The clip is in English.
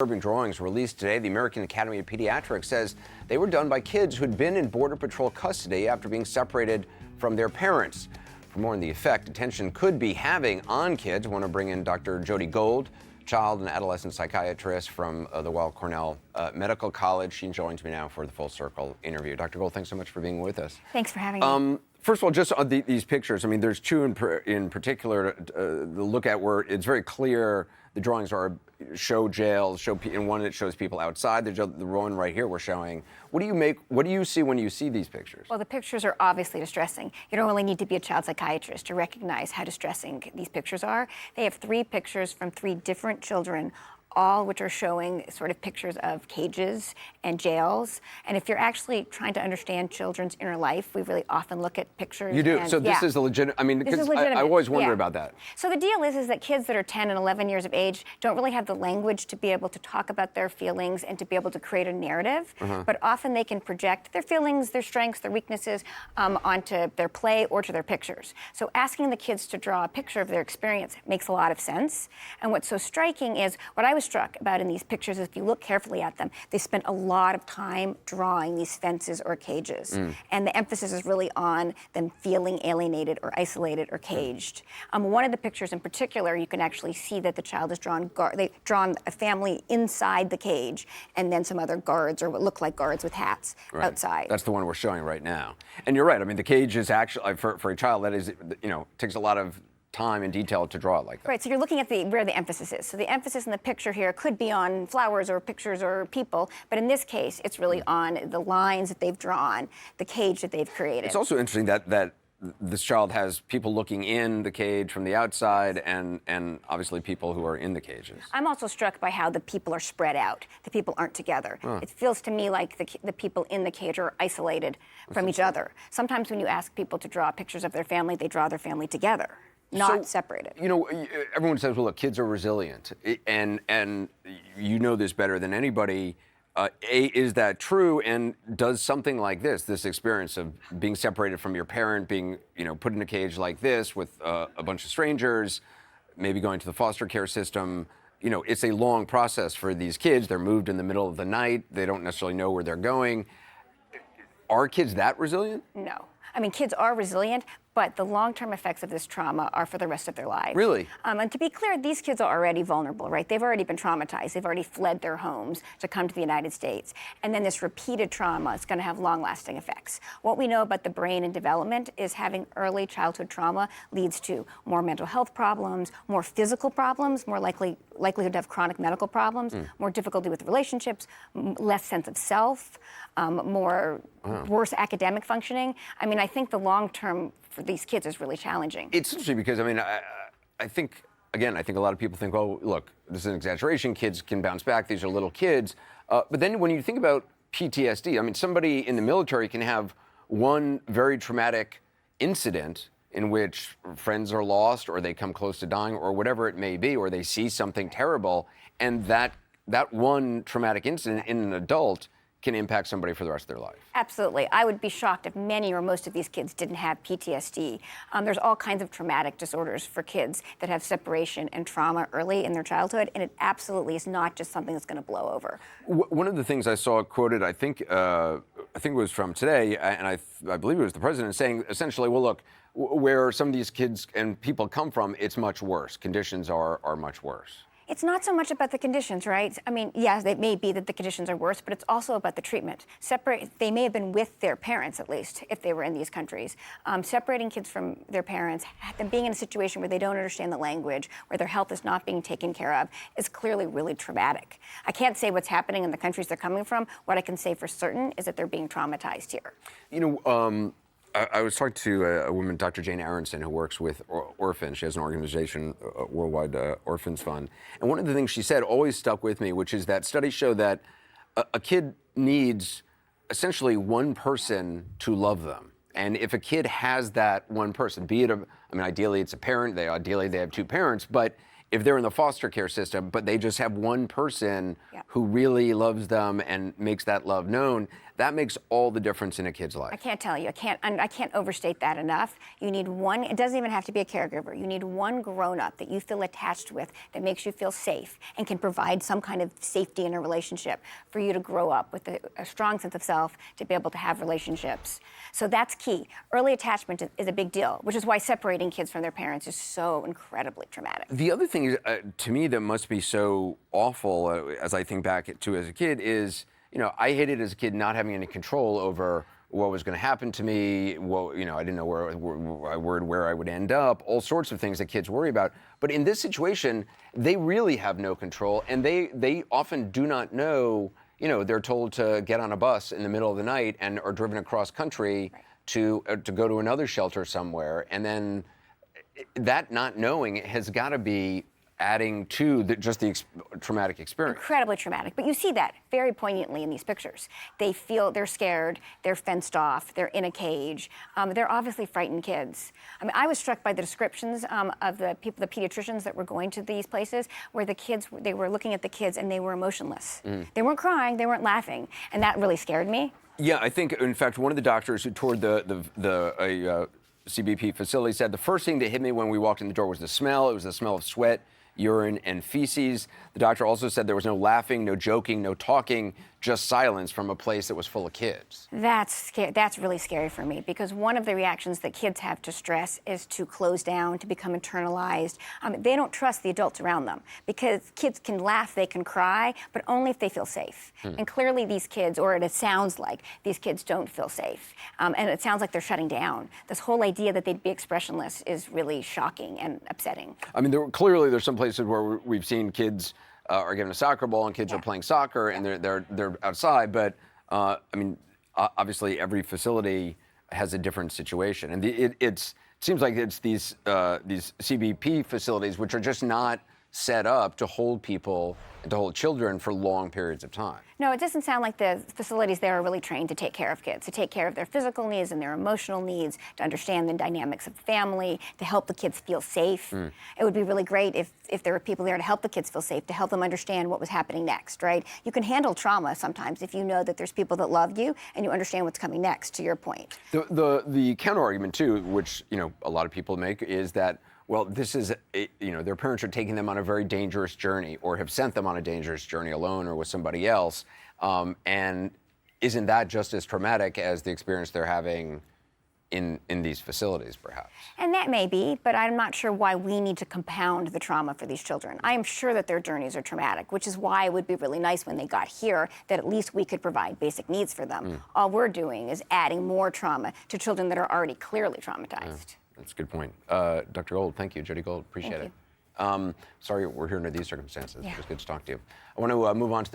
Urban drawings released today. The American Academy of Pediatrics says they were done by kids who'd been in Border Patrol custody after being separated from their parents. For more on the effect attention could be having on kids, I want to bring in Dr. Jodi Gold, child and adolescent psychiatrist from the Weill Cornell Medical College. She joins me now for the Full Circle interview. Dr. Gold, thanks so much for being with us. Thanks for having me. First of all, just on these pictures, I mean, there's two in particular to look at where it's very clear the drawings show jails, in one it shows people outside. The one right here we're showing. What do you see when you see these pictures? Well, the pictures are obviously distressing. You don't really need to be a child psychiatrist to recognize how distressing these pictures are. They have 3 pictures from 3 different children, all which are showing sort of pictures of cages and jails. And if you're actually trying to understand children's inner life, we really often look at pictures. You do? So this is a legitimate, I mean, because I always wonder about that. So the deal is that kids that are 10 and 11 years of age don't really have the language to be able to talk about their feelings and to be able to create a narrative. But often they can project their feelings, their strengths, their weaknesses onto their play or to their pictures. So asking the kids to draw a picture of their experience makes a lot of sense. And what's so striking is, what I was struck about in these pictures is, if you look carefully at them, they spent a lot of time drawing these fences or cages. And the emphasis is really on them feeling alienated or isolated or caged. One of the pictures in particular, you can actually see that the child has they've drawn a family inside the cage and then some other guards, or what look like guards with hats, outside. That's the one we're showing right now. And you're right, I mean, the cage is actually, for a child, that is, takes a lot of time and detail to draw it like that. Right, so you're looking at where the emphasis is. So the emphasis in the picture here could be on flowers or pictures or people, but in this case, it's really on the lines that they've drawn, the cage that they've created. It's also interesting that this child has people looking in the cage from the outside and obviously people who are in the cages. I'm also struck by how the people are spread out. The people aren't together. It feels to me like the people in the cage are isolated from each other. Sometimes when you ask people to draw pictures of their family, they draw their family together, not separated. Everyone says, well, look, kids are resilient, and you know this better than anybody. Is that true? And does something like this experience of being separated from your parent, being put in a cage like this with a bunch of strangers, maybe going to the foster care system, it's a long process for these kids. They're moved in the middle of the night. They don't necessarily know where they're going. Are kids that resilient? No. I mean, kids are resilient, but the long-term effects of this trauma are for the rest of their lives. Really? And to be clear, these kids are already vulnerable, right? They've already been traumatized. They've already fled their homes to come to the United States. And then this repeated trauma is going to have long-lasting effects. What we know about the brain and development is having early childhood trauma leads to more mental health problems, more physical problems, more likelihood to have chronic medical problems, more difficulty with relationships, less sense of self, worse academic functioning. I mean, I think the long-term for these kids is really challenging. It's interesting because, I mean, I think a lot of people think, oh, look, this is an exaggeration. Kids can bounce back. These are little kids. But then when you think about PTSD, I mean, somebody in the military can have one very traumatic incident in which friends are lost or they come close to dying or whatever it may be, or they see something terrible, and that one traumatic incident in an adult can impact somebody for the rest of their life. Absolutely. I would be shocked if many or most of these kids didn't have PTSD. There's all kinds of traumatic disorders for kids that have separation and trauma early in their childhood, and it absolutely is not just something that's going to blow over. One of the things I saw quoted, I think it was from today, and I believe it was the president, saying essentially, well, look, where some of these kids and people come from, it's much worse. Conditions are much worse. It's not so much about the conditions, right? I mean, yes, it may be that the conditions are worse, but it's also about the treatment. They may have been with their parents, at least, if they were in these countries. Separating kids from their parents, them being in a situation where they don't understand the language, where their health is not being taken care of, is clearly really traumatic. I can't say what's happening in the countries they're coming from. What I can say for certain is that they're being traumatized here. I was talking to a woman, Dr. Jane Aronson, who works with orphans. She has an organization, Worldwide Orphans Fund. And one of the things she said always stuck with me, which is that studies show that a kid needs essentially one person to love them. And if a kid has that one person, be it ideally it's a parent, ideally they have 2 parents, but if they're in the foster care system, but they just have one person Yeah. who really loves them and makes that love known, that makes all the difference in a kid's life. I can't tell you. I can't overstate that enough. You need one. It doesn't even have to be a caregiver. You need one grown-up that you feel attached with, that makes you feel safe and can provide some kind of safety in a relationship for you to grow up with a strong sense of self, to be able to have relationships. So that's key. Early attachment is a big deal, which is why separating kids from their parents is so incredibly traumatic. The other thing to me that must be so awful, as I think back to as a kid, is, I hated as a kid not having any control over what was going to happen to me. I didn't know where I would end up. All sorts of things that kids worry about. But in this situation, they really have no control, and they often do not know. They're told to get on a bus in the middle of the night and are driven across country to go to another shelter somewhere, and then that not knowing has got to be adding to the traumatic experience. Incredibly traumatic. But you see that very poignantly in these pictures. They're scared, they're fenced off, they're in a cage. They're obviously frightened kids. I was struck by the descriptions of the pediatricians that were going to these places, where they were looking at the kids and they were emotionless. They weren't crying, they weren't laughing, and that really scared me. Yeah, I think, in fact, one of the doctors who toured the CBP facility said the first thing that hit me when we walked in the door was the smell. It was the smell of sweat, urine, and feces. The doctor also said there was no laughing, no joking, no talking, just silence from a place that was full of kids. That's really scary for me, because one of the reactions that kids have to stress is to close down, to become internalized. They don't trust the adults around them, because kids can laugh, they can cry, but only if they feel safe. And clearly these kids, or it sounds like these kids don't feel safe. And it sounds like they're shutting down. This whole idea that they'd be expressionless is really shocking and upsetting. There's some places where we've seen kids are given a soccer ball and kids are playing soccer and they're outside, but obviously every facility has a different situation, and it seems like it's these CBP facilities which are just not set up to hold people and to hold children for long periods of time. No, it doesn't sound like the facilities there are really trained to take care of kids, to take care of their physical needs and their emotional needs, to understand the dynamics of family, to help the kids feel safe. It would be really great if there were people there to help the kids feel safe, to help them understand what was happening next, right? You can handle trauma sometimes if you know that there's people that love you and you understand what's coming next, to your point. The counter argument too, which a lot of people make, is that, well, this is, their parents are taking them on a very dangerous journey, or have sent them on a dangerous journey alone or with somebody else. And isn't that just as traumatic as the experience they're having in these facilities, perhaps? And that may be, but I'm not sure why we need to compound the trauma for these children. I am sure that their journeys are traumatic, which is why it would be really nice when they got here that at least we could provide basic needs for them. All we're doing is adding more trauma to children that are already clearly traumatized. That's a good point. Dr. Gold, thank you. Jodi Gold, appreciate it. Sorry we're here under these circumstances. Yeah. It was good to talk to you. I want to move on to the